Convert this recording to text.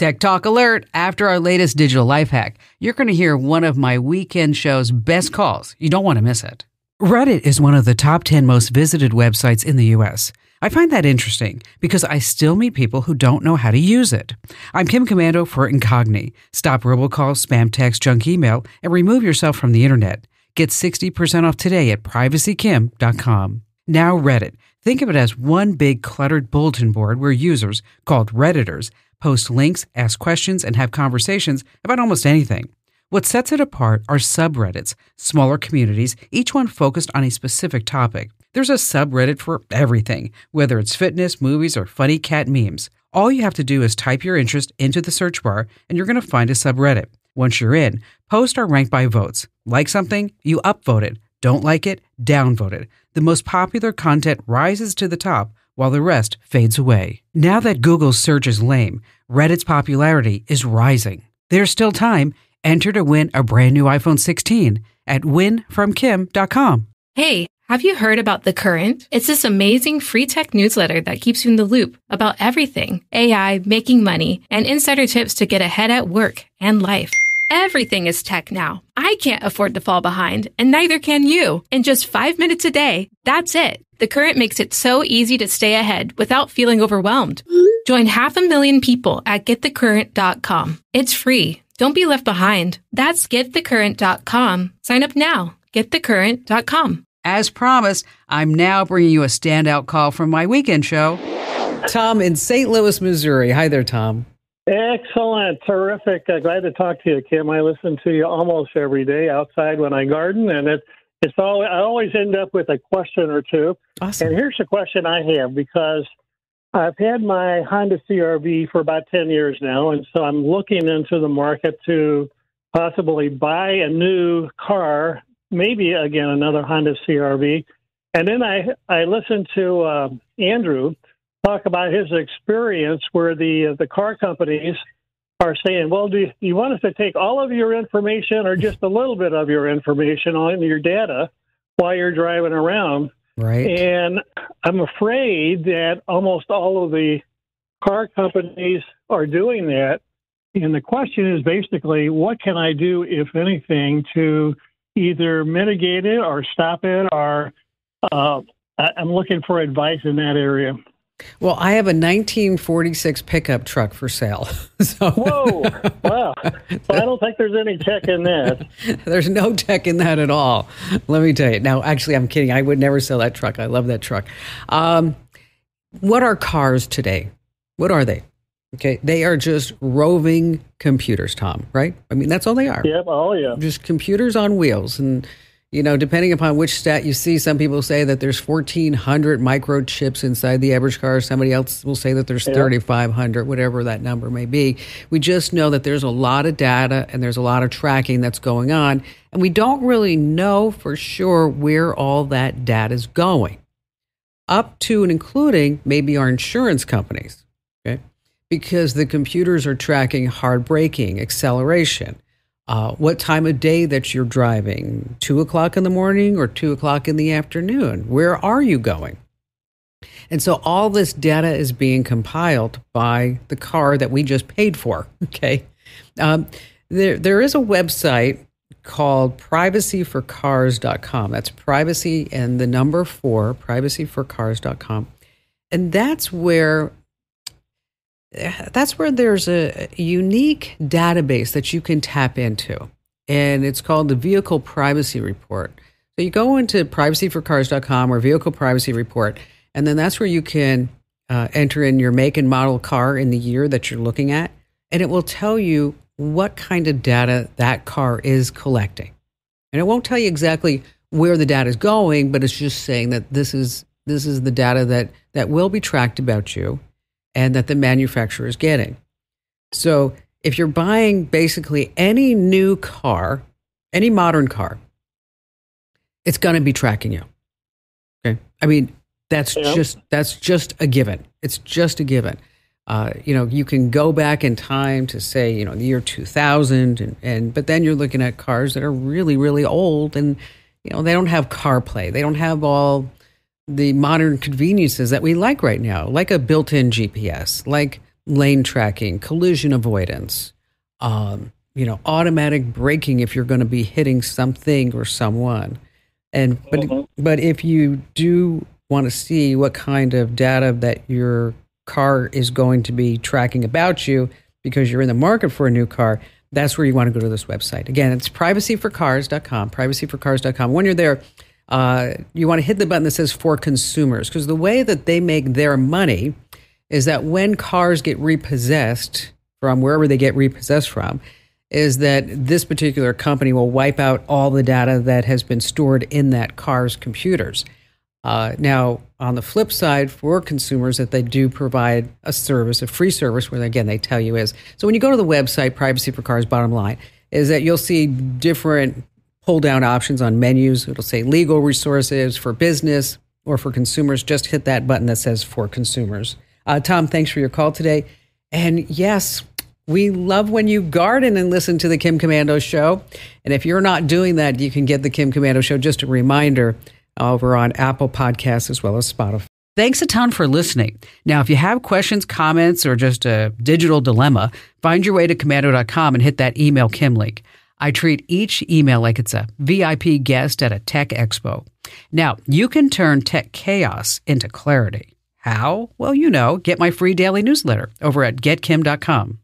Tech Talk Alert. After our latest digital life hack, you're going to hear one of my weekend show's best calls. You don't want to miss it. Reddit is one of the top 10 most visited websites in the U.S. I find that interesting because I still meet people who don't know how to use it. I'm Kim Commando for Incogni. Stop robocalls, spam text, junk email, and remove yourself from the internet. Get 60% off today at privacykim.com. Now Reddit. Think of it as one big cluttered bulletin board where users, called Redditors, post links, ask questions, and have conversations about almost anything. What sets it apart are subreddits, smaller communities, each one focused on a specific topic. There's a subreddit for everything, whether it's fitness, movies, or funny cat memes. All you have to do is type your interest into the search bar, and you're going to find a subreddit. Once you're in, posts are ranked by votes. Like something, you upvote it. Don't like it, downvote it. The most popular content rises to the top, while the rest fades away. Now that Google's search is lame, Reddit's popularity is rising. There's still time. Enter to win a brand new iPhone 16 at winfromkim.com. Hey, have you heard about The Current? It's this amazing free tech newsletter that keeps you in the loop about everything: AI, making money, and insider tips to get ahead at work and life. Everything is tech now. I can't afford to fall behind, and neither can you. In just 5 minutes a day, that's it. The Current makes it so easy to stay ahead without feeling overwhelmed. Join 500,000 people at getthecurrent.com. It's free. Don't be left behind. That's getthecurrent.com. Sign up now. Getthecurrent.com. As promised, I'm now bringing you a standout call from my weekend show. Tom in St. Louis, Missouri. Hi there, Tom. Excellent. Terrific. Glad to talk to you, Kim. I listen to you almost every day outside when I garden, and I always end up with a question or two. Awesome. And here's the question I have, because I've had my Honda CR-V for about 10 years now, and so I'm looking into the market to possibly buy a new car, maybe, again, another Honda CR-V. And then I listened to Andrew talk about his experience where the car companies are saying, well, do you want us to take all of your information or just a little bit of your information on your data while you're driving around? Right. And I'm afraid that almost all of the car companies are doing that. And the question is basically, what can I do, if anything, to either mitigate it or stop it? Or I'm looking for advice in that area. Well, I have a 1946 pickup truck for sale. Whoa. Wow. Well, I don't think there's any tech in that. There's no tech in that at all. Let me tell you. Now, actually, I'm kidding. I would never sell that truck. I love that truck. What are cars today? What are they? Okay. They are just roving computers, Tom, right? I mean, that's all they are. Yep. Oh, yeah. Just computers on wheels. And depending upon which stat you see, some people say that there's 1,400 microchips inside the average car. Somebody else will say that there's 3,500, whatever that number may be. We just know that there's a lot of data and there's a lot of tracking that's going on. And we don't really know for sure where all that data is going, up to and including maybe our insurance companies, okay? Because the computers are tracking hard braking, acceleration, what time of day that you're driving, 2 o'clock in the morning or 2 o'clock in the afternoon. Where are you going? And so all this data is being compiled by the car that we just paid for, okay? There is a website called privacyforcars.com. That's privacy and the number 4, privacyforcars.com. And that's where there's a unique database that you can tap into, and it's called the Vehicle Privacy Report. So you go into privacyforcars.com or Vehicle Privacy Report, and then that's where you can enter in your make and model car in the year that you're looking at, and it will tell you what kind of data that car is collecting. And it won't tell you exactly where the data is going, but it's just saying that this is the data that will be tracked about you and that the manufacturer is getting. So if you're buying basically any new car, any modern car, it's going to be tracking you. Okay. I mean, that's just a given. It's just a given. You can go back in time to say, the year 2000 but then you're looking at cars that are really, really old and, they don't have CarPlay. They don't have all the modern conveniences that we like right now, like a built-in GPS, like lane tracking, collision avoidance, automatic braking if you're going to be hitting something or someone. But if you do want to see what kind of data that your car is going to be tracking about you because you're in the market for a new car, that's where you want to go to this website. Again, it's privacyforcars.com, privacyforcars.com. When you're there, you want to hit the button that says for consumers, because the way that they make their money is that when cars get repossessed from wherever they get repossessed from, is that this particular company will wipe out all the data that has been stored in that car's computers. Now, on the flip side, for consumers, that they do provide a service, a free service, where, again, they tell you is. So when you go to the website, Privacy for Cars, bottom line, is that you'll see different pull-down options on menus. It'll say legal resources for business or for consumers. Just hit that button that says for consumers. Tom, thanks for your call today. And yes, we love when you garden and listen to the Kim Komando Show. And if you're not doing that, you can get the Kim Komando Show, just a reminder, over on Apple Podcasts as well as Spotify. Thanks a ton for listening. Now, if you have questions, comments, or just a digital dilemma, find your way to Komando.com and hit that email Kim link. I treat each email like it's a VIP guest at a tech expo. Now, you can turn tech chaos into clarity. How? Well, get my free daily newsletter over at getkim.com.